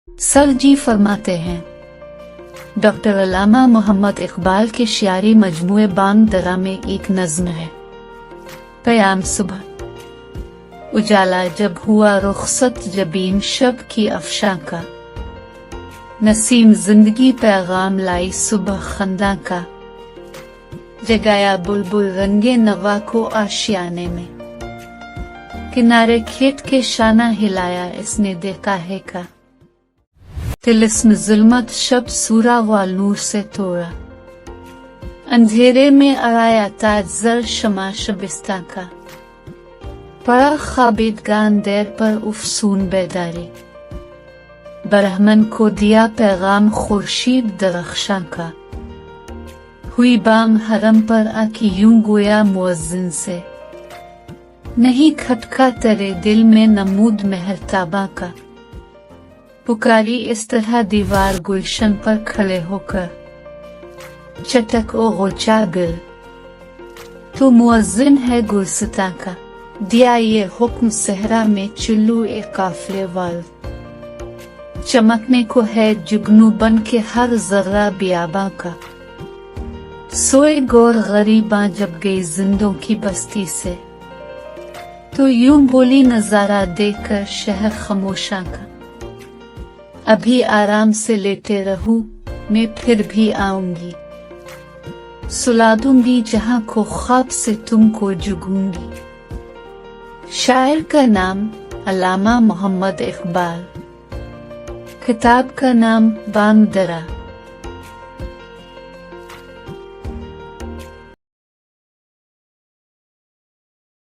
Sir जी फरमाते हैं, doctor अल्लामा मोहम्मद इकबाल के शायरी मजमूए बांग दरा में एक नज्म है। क़याम सुबह उजाला जब हुआ रुखसत जबीन शब की अफशा का, नसीम जिंदगी पैगाम लाई सुबह खंदा का, जगाया बुलबुल रंगे नवा को आशियाने में, किनारे खेत के शाना हिलाया इसने देखा है का, तिलिस्म जुल्मत शब सूरा व नूर से तोड़ा, अंधेरे में आया ताज जर शमा शबिस्ता का, पड़ा खाबिदगान देर पर उफसून बेदारी, बरहमन को दिया पैगाम खुर्शीद दरख्शां का, हुई बाम हरम पर आकी यूं गोया मुअज्जिन से, नहीं खटका तेरे दिल में नमूद मेहरताबा का, पुकारी इस तरह दीवार गुलशन पर खड़े होकर, चटक ओ गोचा गिल, तू मुअज्जिन है गुलसिता का, दिया ये हुक्म सहरा में चुल्लू ए काफले वाल, चमकने को है जुगनू बन के हर जर्रा बियाबा का, सोए गौर गरीबां जब गई जिंदों की बस्ती से, तो यूं बोली नजारा देखकर शहर खामोशा का, अभी आराम से लेटे रहूं मैं फिर भी आऊंगी, सुला दूंगी जहां को ख्वाब से तुमको जुगूंगी। शायर का नाम अल्लामा मोहम्मद इकबाल, किताब का नाम बांग दरा।